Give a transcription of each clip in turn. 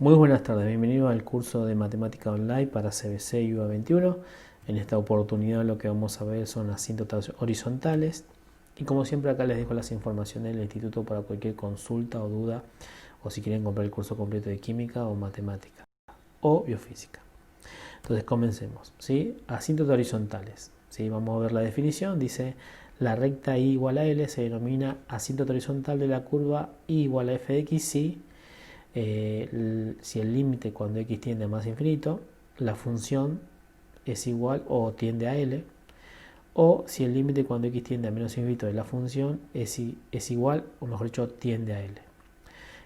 Muy buenas tardes, bienvenido al curso de Matemática Online para CBC y UA 21. En esta oportunidad lo que vamos a ver son asíntotas horizontales y como siempre acá les dejo las informaciones del instituto para cualquier consulta o duda o si quieren comprar el curso completo de química o matemática o biofísica. Entonces comencemos, ¿sí? Asíntotas horizontales, ¿sí? Vamos a ver la definición, dice la recta y igual a L se denomina asíntota horizontal de la curva y igual a f de x si el límite cuando x tiende a más infinito, la función es igual o tiende a L, o si el límite cuando x tiende a menos infinito de la función es igual, o mejor dicho, tiende a L.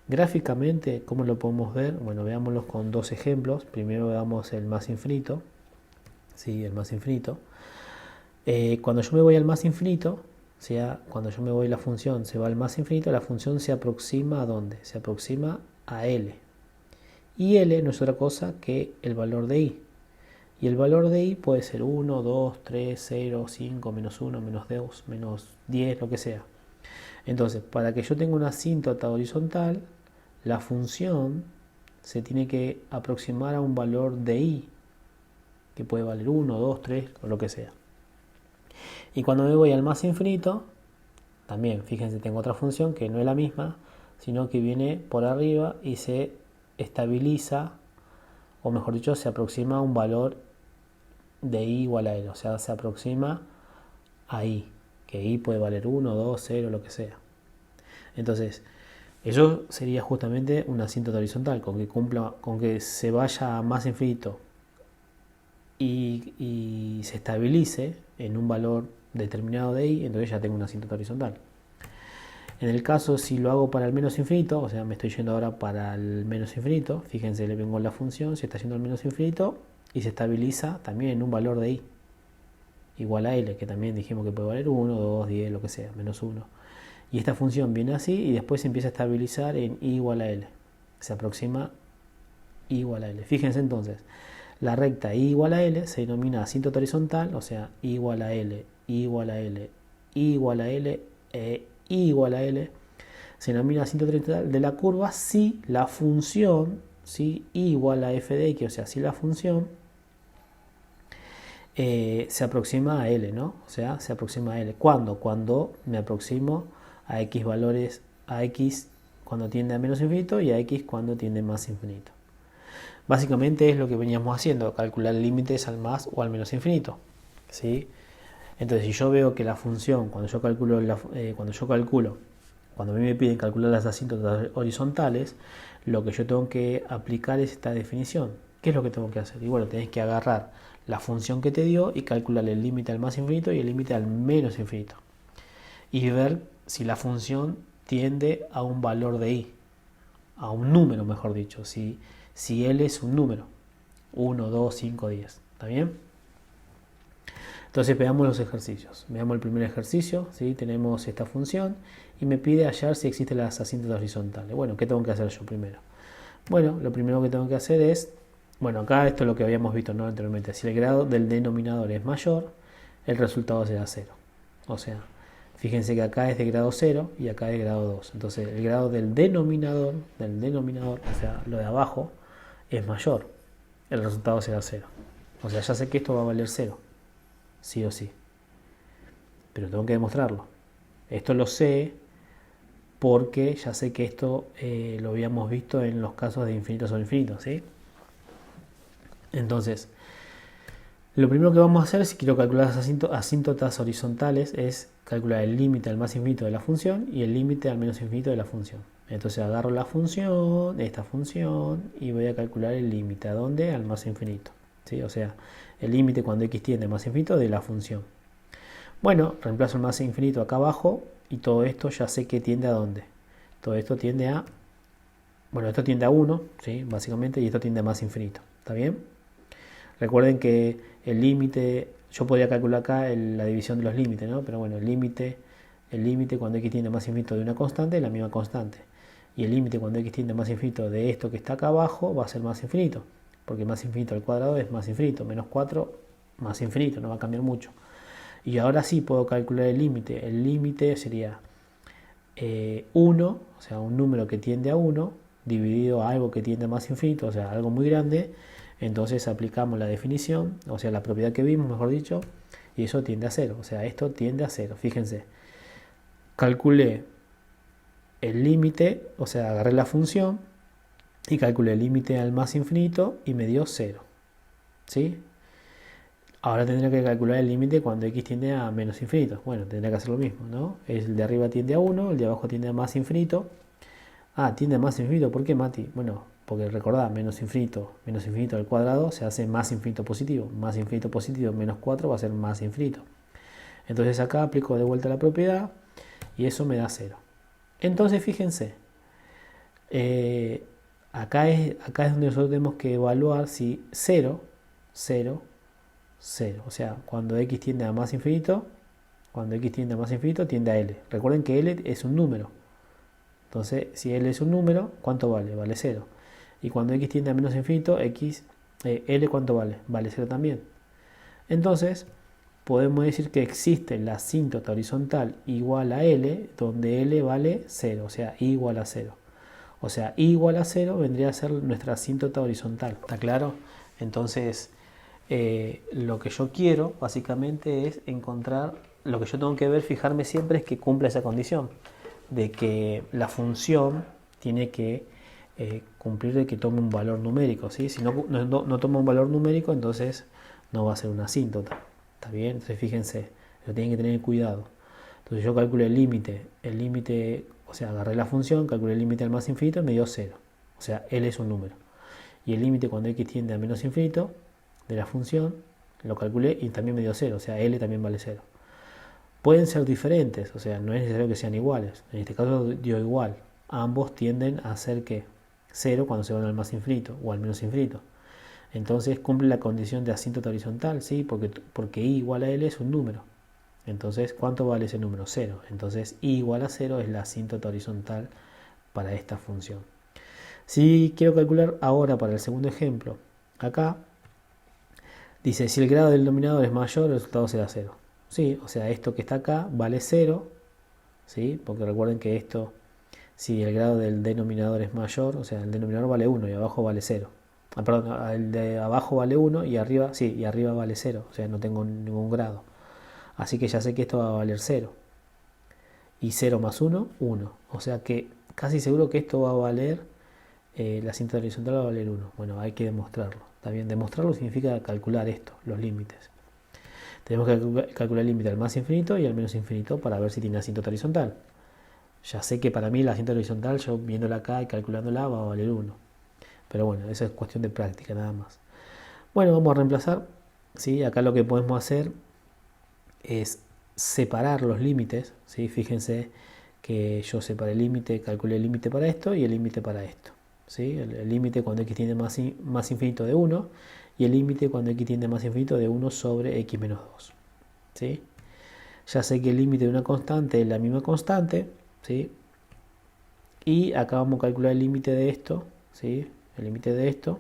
Gráficamente, ¿cómo lo podemos ver? Bueno, veámoslo con dos ejemplos. Primero veamos el más infinito. ¿Sí? El más infinito. Cuando yo me voy al más infinito, o sea, cuando yo me voy la función se va al más infinito, la función se aproxima ¿a dónde? Se aproxima a L. Y L no es otra cosa que el valor de I. Y el valor de I puede ser 1, 2, 3, 0, 5, menos 1, menos 2, menos 10, lo que sea. Entonces, para que yo tenga una asíntota horizontal, la función se tiene que aproximar a un valor de I, que puede valer 1, 2, 3, o lo que sea. Y cuando me voy al más infinito, también, fíjense, tengo otra función que no es la misma, sino que viene por arriba y se estabiliza, o mejor dicho, se aproxima a un valor de I igual a L, o sea, se aproxima a I, que I puede valer 1, 2, 0, lo que sea. Entonces, eso sería justamente una asíntota horizontal, con que se vaya a más infinito y se estabilice en un valor determinado de I, entonces ya tengo una asíntota horizontal. En el caso, si lo hago para el menos infinito, o sea, me estoy yendo ahora para el menos infinito, fíjense, le vengo la función, se está yendo al menos infinito y se estabiliza también en un valor de I igual a L, que también dijimos que puede valer 1, 2, 10, lo que sea, menos 1. Y esta función viene así y después se empieza a estabilizar en I igual a L. Se aproxima I igual a L. Fíjense entonces, la recta I igual a L se denomina asíntota horizontal, o sea, I igual a L, I igual a L, I igual a L, I igual a L. Se denomina asíntota horizontal de la curva si la función, si I igual a f de x, o sea, si la función se aproxima a L, ¿no? O sea, se aproxima a L. ¿Cuándo? Cuando me aproximo a X valores, a X cuando tiende a menos infinito y a X cuando tiende a más infinito. Básicamente es lo que veníamos haciendo, calcular límites al más o al menos infinito, ¿sí? Entonces, si yo veo que la función, cuando a mí me piden calcular las asíntotas horizontales, lo que yo tengo que aplicar es esta definición. ¿Qué es lo que tengo que hacer? Y bueno, tenés que agarrar la función que te dio y calcular el límite al más infinito y el límite al menos infinito. Y ver si la función tiende a un valor de i, a un número, mejor dicho, si L es un número, 1, 2, 5, 10. ¿Está bien? Entonces veamos los ejercicios. Veamos el primer ejercicio, ¿sí? Tenemos esta función y me pide hallar si existen las asíntotas horizontales. Bueno, ¿qué tengo que hacer yo primero? Bueno, lo primero que tengo que hacer es, bueno, acá esto es lo que habíamos visto, ¿no? Anteriormente. Si el grado del denominador es mayor, el resultado será 0. O sea, fíjense que acá es de grado 0 y acá es de grado 2. Entonces el grado del denominador, o sea, lo de abajo, es mayor. El resultado será 0. O sea, ya sé que esto va a valer 0. Sí o sí. Pero tengo que demostrarlo. Esto lo sé porque ya sé que esto lo habíamos visto en los casos de infinito sobre infinito, ¿sí? Entonces, lo primero que vamos a hacer si quiero calcular las asíntotas horizontales es calcular el límite al más infinito de la función y el límite al menos infinito de la función. Entonces agarro la función, esta función, y voy a calcular el límite. ¿A dónde? Al más infinito. ¿Sí? O sea, el límite cuando x tiende a más infinito de la función. Bueno, reemplazo el más infinito acá abajo y todo esto ya sé que tiende a dónde. Todo esto tiende a... Bueno, esto tiende a 1, ¿sí? Básicamente, y esto tiende a más infinito. ¿Está bien? Recuerden que el límite, yo podría calcular acá la división de los límites, ¿no? Pero bueno, el límite cuando x tiende a más infinito de una constante es la misma constante. Y el límite cuando x tiende a más infinito de esto que está acá abajo va a ser más infinito. Porque más infinito al cuadrado es más infinito. Menos 4 más infinito, no va a cambiar mucho. Y ahora sí puedo calcular el límite. El límite sería 1, o sea, un número que tiende a 1, dividido a algo que tiende a más infinito, o sea, algo muy grande, entonces aplicamos la definición, o sea, la propiedad que vimos, mejor dicho, y eso tiende a 0, o sea, esto tiende a 0. Fíjense, calculé el límite, o sea, agarré la función y calculé el límite al más infinito y me dio 0, ¿sí? Ahora tendría que calcular el límite cuando x tiende a menos infinito. Bueno, tendría que hacer lo mismo, ¿no? El de arriba tiende a 1, el de abajo tiende a más infinito. Ah, tiende a más infinito, ¿por qué, Mati? Bueno, porque recordad, menos infinito al cuadrado se hace más infinito positivo. Más infinito positivo menos 4 va a ser más infinito. Entonces acá aplico de vuelta la propiedad y eso me da 0. Entonces fíjense, acá es donde nosotros tenemos que evaluar si 0, 0, 0. O sea, cuando x tiende a más infinito, tiende a L. Recuerden que L es un número. Entonces, si L es un número, ¿cuánto vale? Vale 0. Y cuando x tiende a menos infinito, L ¿cuánto vale? Vale 0 también. Entonces, podemos decir que existe la asíntota horizontal igual a L, donde L vale 0, o sea, I igual a 0. O sea, I igual a 0 vendría a ser nuestra asíntota horizontal, ¿está claro? Entonces, lo que yo quiero básicamente es encontrar, lo que yo tengo que ver, fijarme siempre es que cumpla esa condición, de que la función tiene que cumplir de que tome un valor numérico, ¿sí? Si no toma un valor numérico, entonces no va a ser una asíntota, ¿está bien? Entonces fíjense, lo tienen que tener cuidado. Entonces yo calculé el límite, o sea, agarré la función, calculé el límite al más infinito y me dio 0, o sea, L es un número. Y el límite cuando x tiende a menos infinito de la función, lo calculé y también me dio 0, o sea, L también vale 0. Pueden ser diferentes, o sea, no es necesario que sean iguales. En este caso dio igual. Ambos tienden a ser que 0 cuando se van al más infinito o al menos infinito. Entonces cumple la condición de asíntota horizontal, ¿sí? Porque I igual a L es un número. Entonces, ¿cuánto vale ese número? 0. Entonces, I igual a 0 es la asíntota horizontal para esta función. Si quiero calcular ahora para el segundo ejemplo, acá dice, si el grado del denominador es mayor, el resultado será 0. ¿Sí? O sea, esto que está acá vale 0, ¿sí? Porque recuerden que esto, si el grado del denominador es mayor, o sea, el denominador vale 1 y abajo vale 0. Perdón, el de abajo vale 1 y arriba, sí, y arriba vale 0, o sea, no tengo ningún grado. Así que ya sé que esto va a valer 0. Y 0 más 1, 1. O sea que casi seguro que esto va a valer, la cinta horizontal va a valer 1. Bueno, hay que demostrarlo. ¿Está bien? Demostrarlo significa calcular esto, los límites. Tenemos que calcular el límite al más infinito y al menos infinito para ver si tiene asíntota horizontal. Ya sé que para mí la asíntota horizontal, yo viéndola acá y calculándola, va a valer 1. Pero bueno, eso es cuestión de práctica nada más. Bueno, vamos a reemplazar. ¿Sí? Acá lo que podemos hacer es separar los límites. ¿Sí? Fíjense que yo separé el límite, calculé el límite para esto y el límite para esto. ¿Sí? El límite cuando x tiende más infinito de 1 y el límite cuando x tiende más infinito de 1 sobre x menos 2. ¿Sí? Ya sé que el límite de una constante es la misma constante, ¿sí? Y acá vamos a calcular el límite de esto, ¿sí? El límite de esto.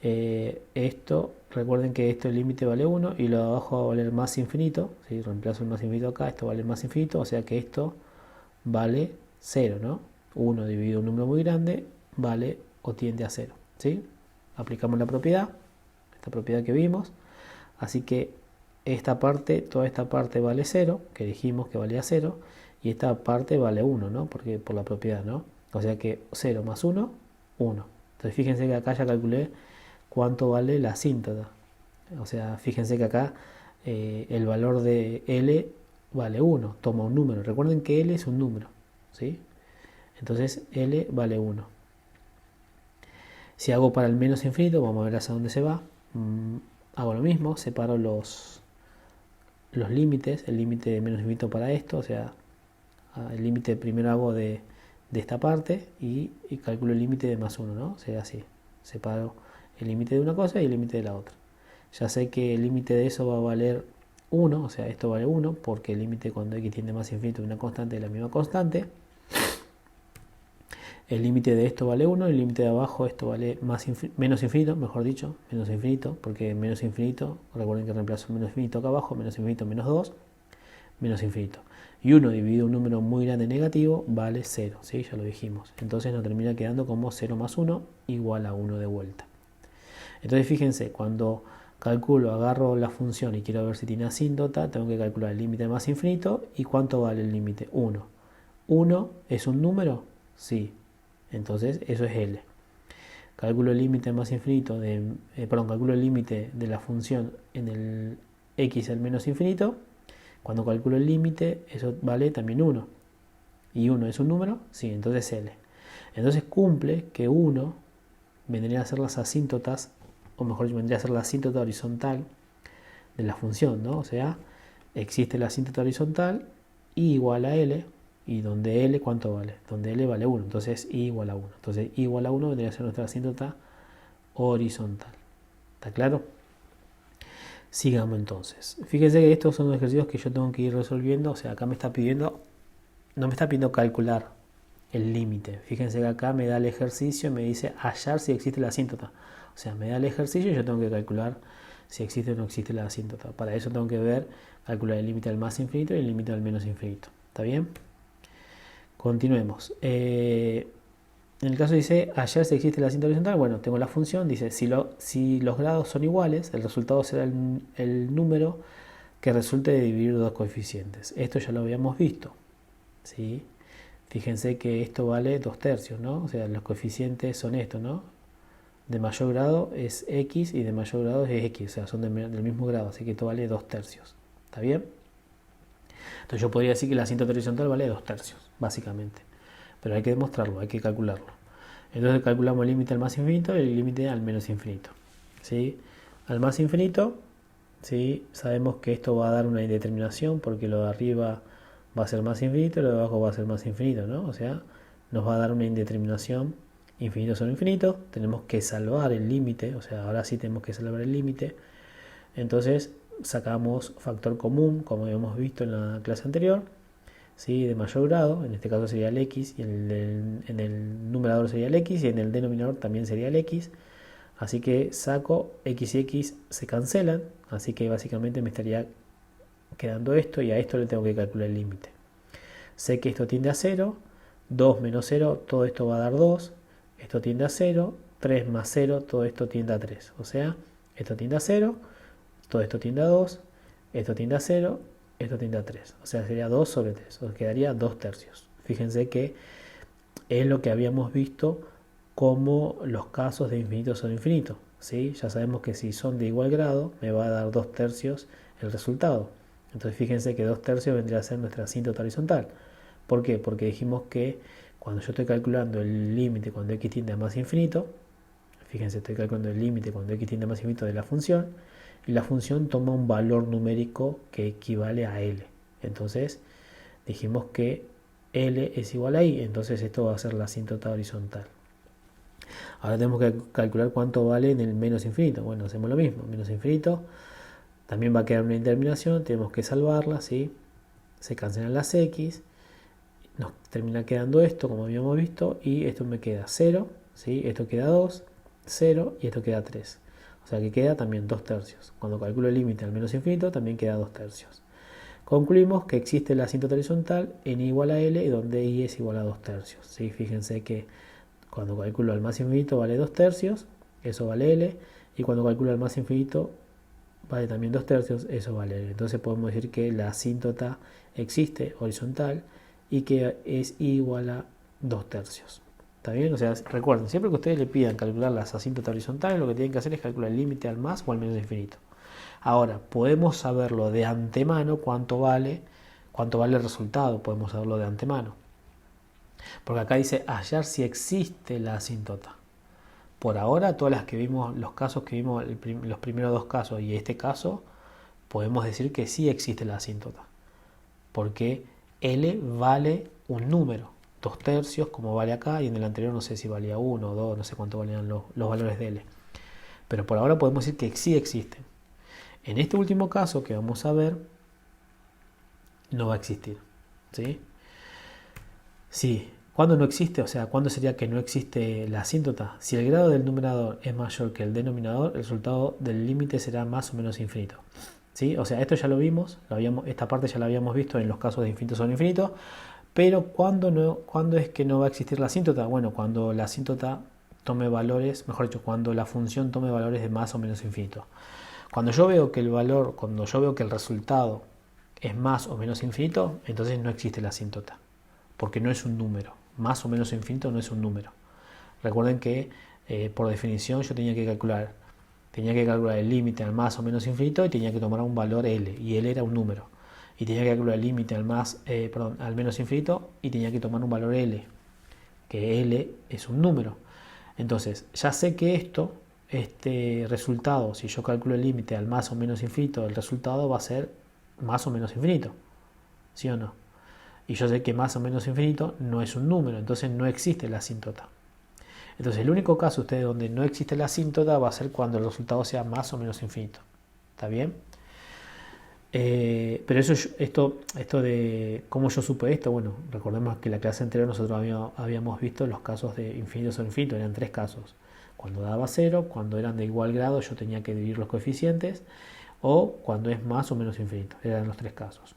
Esto, recuerden que esto el límite vale 1 y lo de abajo va a valer más infinito, ¿sí? Reemplazo el más infinito acá, esto vale más infinito, o sea que esto vale 0, ¿no? 1 dividido un número muy grande vale o tiende a 0, ¿sí? Aplicamos la propiedad, esta propiedad que vimos, así que toda esta parte vale 0, que dijimos que valía 0, y esta parte vale 1, ¿no? Porque por la propiedad, ¿no? O sea que 0 más 1, 1. Entonces fíjense que acá ya calculé cuánto vale la asíntota. O sea, fíjense que acá el valor de L vale 1, toma un número. Recuerden que L es un número, ¿sí? Entonces L vale 1. Si hago para el menos infinito, vamos a ver hacia dónde se va. Hago lo mismo, separo los límites, el límite de menos infinito para esto, o sea, el límite primero hago de esta parte y calculo el límite de más 1, ¿no? Sería así, separo el límite de una cosa y el límite de la otra. Ya sé que el límite de eso va a valer 1, o sea, esto vale 1, porque el límite cuando x tiende más infinito de una constante es la misma constante. El límite de esto vale 1, el límite de abajo esto vale menos infinito, mejor dicho, menos infinito, porque menos infinito, recuerden que reemplazo menos infinito acá abajo, menos infinito menos 2, menos infinito. Y 1 dividido un número muy grande negativo vale 0, ¿sí? Ya lo dijimos. Entonces nos termina quedando como 0 más 1 igual a 1 de vuelta. Entonces fíjense, cuando calculo, agarro la función y quiero ver si tiene asíntota, tengo que calcular el límite más infinito y cuánto vale el límite, 1. ¿1 es un número? Sí. Entonces eso es L. Calculo el límite más infinito calculo el límite de la función en el x al menos infinito. Cuando calculo el límite, eso vale también 1. ¿Y 1 es un número? Sí, entonces L. Entonces cumple que 1 vendría a ser las asíntotas, o mejor dicho, vendría a ser la asíntota horizontal de la función, ¿no? O sea, existe la asíntota horizontal y igual a L, y donde L, ¿cuánto vale? Donde L vale 1, entonces I igual a 1. Entonces I igual a 1 vendría a ser nuestra asíntota horizontal. ¿Está claro? Sigamos entonces. Fíjense que estos son los ejercicios que yo tengo que ir resolviendo. O sea, acá me está pidiendo, no me está pidiendo calcular el límite. Fíjense que acá me da el ejercicio y me dice hallar si existe la asíntota. O sea, me da el ejercicio y yo tengo que calcular si existe o no existe la asíntota. Para eso tengo que calcular el límite al más infinito y el límite al menos infinito. ¿Está bien? Continuemos. En el caso dice hallar si existe la asíntota horizontal. Bueno, tengo la función. Dice si los grados son iguales, el resultado será el número que resulte de dividir dos coeficientes. Esto ya lo habíamos visto, ¿sí? Fíjense que esto vale 2/3, ¿no? O sea, los coeficientes son estos, ¿no? De mayor grado es x y de mayor grado es x, o sea, son del mismo grado, así que esto vale 2/3. ¿Está bien? Entonces yo podría decir que la asíntota horizontal vale 2/3, básicamente. Pero hay que demostrarlo, hay que calcularlo. Entonces calculamos el límite al más infinito y el límite al menos infinito, ¿sí? Al más infinito, ¿sí? Sabemos que esto va a dar una indeterminación porque lo de arriba va a ser más infinito y lo de abajo va a ser más infinito, ¿no? O sea, nos va a dar una indeterminación, infinito sobre infinito. Tenemos que salvar el límite, o sea, ahora sí tenemos que salvar el límite. Entonces sacamos factor común, como habíamos visto en la clase anterior, ¿sí? De mayor grado, en este caso sería el x, y en el numerador sería el x, y en el denominador también sería el x. Así que saco x y x se cancelan, así que básicamente me estaría quedando esto, y a esto le tengo que calcular el límite. Sé que esto tiende a 0, 2 menos 0, todo esto va a dar 2, esto tiende a 0, 3 más 0, todo esto tiende a 3. O sea, esto tiende a 0, todo esto tiende a 2, esto tiende a 0, esto tiende a 3. O sea, sería 2 sobre 3, os quedaría 2/3. Fíjense que es lo que habíamos visto como los casos de infinito sobre infinito, ¿sí? Ya sabemos que si son de igual grado, me va a dar 2/3 el resultado. Entonces fíjense que 2/3 vendría a ser nuestra asíntota horizontal. ¿Por qué? Porque dijimos que cuando yo estoy calculando el límite cuando x tiende a más infinito, fíjense, estoy calculando el límite cuando x tiende a más infinito de la función, y la función toma un valor numérico que equivale a L. Entonces dijimos que L es igual a I, entonces esto va a ser la asíntota horizontal. Ahora tenemos que calcular cuánto vale en el menos infinito. Bueno, hacemos lo mismo, menos infinito. También va a quedar una indeterminación, tenemos que salvarla, ¿sí? Se cancelan las x, nos termina quedando esto, como habíamos visto, y esto me queda 0, ¿sí? Esto queda 2, 0, y esto queda 3. O sea que queda también 2/3. Cuando calculo el límite al menos infinito, también queda 2/3. Concluimos que existe la asíntota horizontal en igual a L, y donde I es igual a 2/3. ¿Sí? Fíjense que cuando calculo al más infinito vale 2/3, eso vale L, y cuando calculo al más infinito vale también 2/3, eso vale L. Entonces podemos decir que la asíntota existe horizontal y que es igual a 2/3. ¿Está bien? O sea, recuerden, siempre que ustedes le pidan calcular las asíntotas horizontales, lo que tienen que hacer es calcular el límite al más o al menos infinito. Ahora, podemos saberlo de antemano cuánto vale el resultado, podemos saberlo de antemano. Porque acá dice hallar si existe la asíntota. Por ahora, todas las que vimos, los casos que vimos, los primeros dos casos y este caso, podemos decir que sí existe la asíntota. Porque L vale un número, 2/3 como vale acá, y en el anterior no sé si valía 1 o 2, no sé cuánto valían los valores de L. Pero por ahora podemos decir que sí existen. En este último caso que vamos a ver, no va a existir, ¿sí? Sí. ¿Cuándo no existe? O sea, ¿cuándo sería que no existe la asíntota? Si el grado del numerador es mayor que el denominador, el resultado del límite será más o menos infinito. ¿sí? O sea, esto ya lo vimos, esta parte ya la habíamos visto en los casos de infinito sobre infinito, pero ¿cuándo es que no va a existir la asíntota? Bueno, cuando la asíntota tome valores, mejor dicho, cuando la función tome valores de más o menos infinito. Cuando yo veo que el resultado es más o menos infinito, entonces no existe la asíntota, porque no es un número. Más o menos infinito no es un número. Recuerden que por definición yo tenía que calcular el límite al más o menos infinito y tenía que tomar un valor L, y L era un número. Y tenía que calcular el límite al menos infinito y tenía que tomar un valor L, que L es un número. Entonces, ya sé que este resultado, si yo calculo el límite al más o menos infinito, el resultado va a ser más o menos infinito. ¿Sí o no? Y yo sé que más o menos infinito no es un número, entonces no existe la asíntota. Entonces, el único caso ustedes donde no existe la asíntota va a ser cuando el resultado sea más o menos infinito. ¿Está bien? Pero esto de cómo yo supe esto, bueno, recordemos que en la clase anterior nosotros habíamos visto los casos de infinito sobre infinito, eran 3 casos. Cuando daba 0, cuando eran de igual grado yo tenía que dividir los coeficientes, o cuando es más o menos infinito, eran los 3 casos.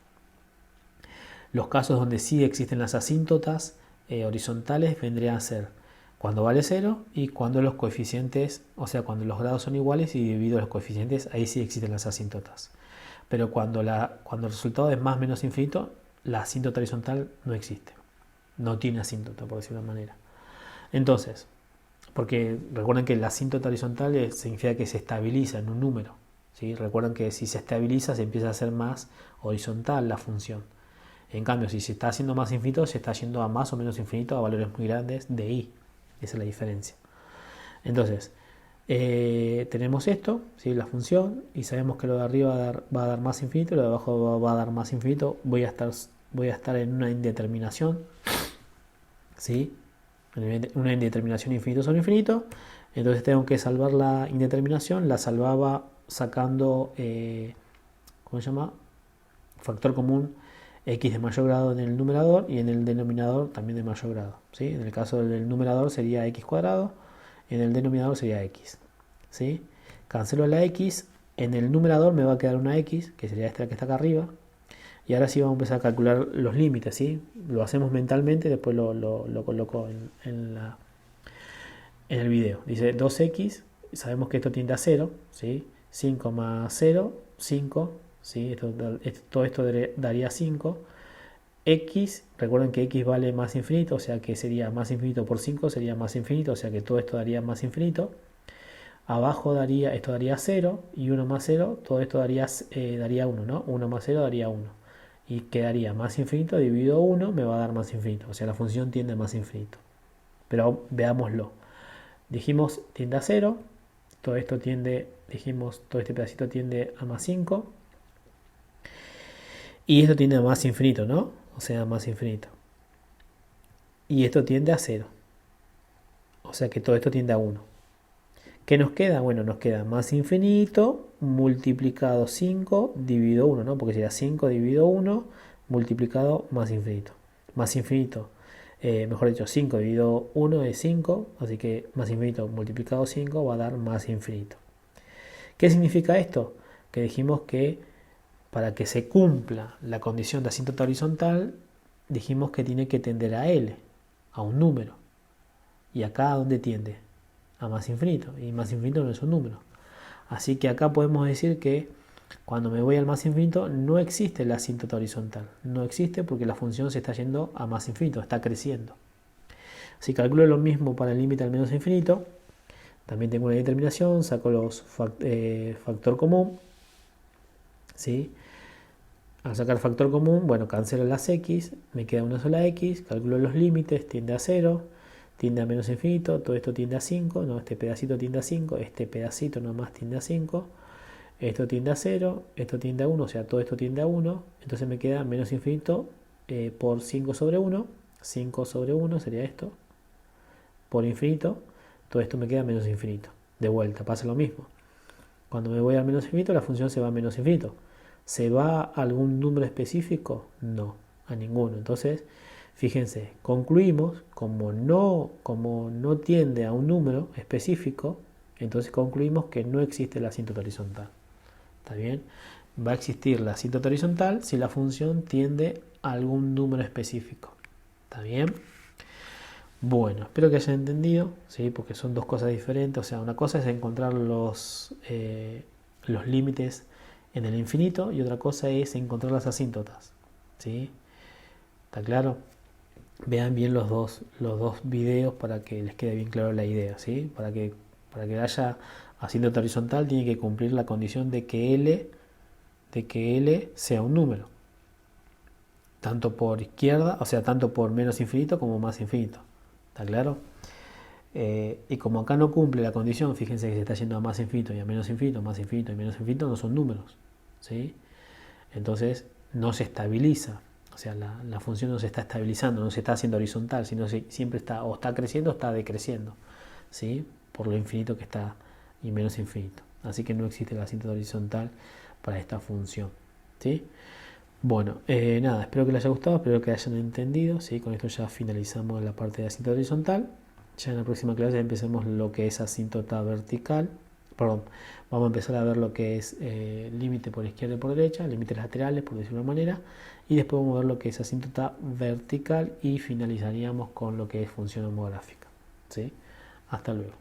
Los casos donde sí existen las asíntotas horizontales vendrían a ser cuando vale 0 y cuando los coeficientes, o sea, cuando los grados son iguales y divido los coeficientes, ahí sí existen las asíntotas. Pero cuando el resultado es más o menos infinito, la asíntota horizontal no existe. No tiene asíntota, por decirlo de una manera. Entonces, porque recuerden que la asíntota horizontal significa que se estabiliza en un número. ¿Sí? Recuerden que si se estabiliza se empieza a hacer más horizontal la función. En cambio, si se está haciendo más infinito, se está yendo a más o menos infinito, a valores muy grandes de i. Esa es la diferencia. Entonces, tenemos esto, ¿sí? La función, y sabemos que lo de arriba va a dar más infinito, lo de abajo va a dar más infinito. Voy a estar en una indeterminación, ¿sí? Una indeterminación infinito sobre infinito. Entonces tengo que salvar la indeterminación. La salvaba sacando, ¿cómo se llama? Factor común x de mayor grado en el numerador y en el denominador también de mayor grado, ¿sí? En el caso del numerador sería x cuadrado, en el denominador sería x, ¿sí? Cancelo la x, en el numerador me va a quedar una x, que sería esta que está acá arriba, y ahora sí vamos a empezar a calcular los límites, ¿sí? Lo hacemos mentalmente, después lo coloco en el video. Dice 2x, sabemos que esto tiende a 0, ¿sí? 5 más 0, 5, ¿sí? Todo esto daría 5. X, recuerden que x vale más infinito, o sea que sería más infinito por 5, sería más infinito, o sea que todo esto daría más infinito. Abajo esto daría 0, y 1 más 0, todo esto daría 1, ¿no? 1 más 0 daría 1. Y quedaría más infinito dividido 1, me va a dar más infinito, o sea la función tiende a más infinito. Pero veámoslo. Dijimos tiende a 0, todo esto todo este pedacito tiende a más 5, y esto tiende a más infinito, ¿no? O sea, más infinito. Y esto tiende a 0. O sea que todo esto tiende a 1. ¿Qué nos queda? Bueno, nos queda más infinito multiplicado 5 dividido 1, ¿no? Porque sería 5 dividido 1 multiplicado más infinito. Más infinito, mejor dicho, 5 dividido 1 es 5, así que más infinito multiplicado 5 va a dar más infinito. ¿Qué significa esto? Que dijimos que para que se cumpla la condición de asíntota horizontal, dijimos que tiene que tender a L, a un número. ¿Y acá a dónde tiende? A más infinito. Y más infinito no es un número. Así que acá podemos decir que cuando me voy al más infinito no existe la asíntota horizontal. No existe porque la función se está yendo a más infinito, está creciendo. Si calculo lo mismo para el límite al menos infinito, también tengo una determinación, saco los factor común, ¿sí? Al sacar factor común, bueno, cancelo las x, me queda una sola x, calculo los límites, tiende a 0, tiende a menos infinito, todo esto tiende a 5, no, este pedacito tiende a 5, este pedacito nomás tiende a 5, esto tiende a 0, esto tiende a 1, o sea, todo esto tiende a 1, entonces me queda menos infinito por 5 sobre 1, 5 sobre 1 sería esto, por infinito, todo esto me queda menos infinito. De vuelta, pasa lo mismo. Cuando me voy al menos infinito, la función se va a menos infinito. ¿Se va a algún número específico? No, a ninguno. Entonces, fíjense, concluimos, como no tiende a un número específico, entonces concluimos que no existe la asíntota horizontal. ¿Está bien? va a existir la asíntota horizontal si la función tiende a algún número específico. ¿Está bien? Bueno, espero que hayan entendido, ¿sí? Porque son dos cosas diferentes. O sea, una cosa es encontrar los límites en el infinito y otra cosa es encontrar las asíntotas, ¿sí? ¿Está claro? Vean bien los dos videos para que les quede bien claro la idea, ¿sí? Para que haya asíntota horizontal tiene que cumplir la condición de que L sea un número, tanto por izquierda, o sea, tanto por menos infinito como más infinito. ¿Está claro? Y como acá no cumple la condición, fíjense que se está yendo a más infinito y a menos infinito, más infinito y menos infinito, no son números, ¿sí? Entonces no se estabiliza, o sea, la función no se está estabilizando, no se está haciendo horizontal, sino siempre está o está creciendo o está decreciendo, ¿sí? Por lo infinito que está y menos infinito. Así que no existe la asíntota horizontal para esta función, ¿sí? Bueno, nada, espero que les haya gustado, espero que hayan entendido, ¿sí? Con esto ya finalizamos la parte de asíntota horizontal. Ya en la próxima clase empecemos lo que es asíntota vertical. Perdón, vamos a empezar a ver lo que es límite por izquierda y por derecha, límites laterales, por decirlo de una manera, y después vamos a ver lo que es asíntota vertical y finalizaríamos con lo que es función homográfica, ¿sí? Hasta luego.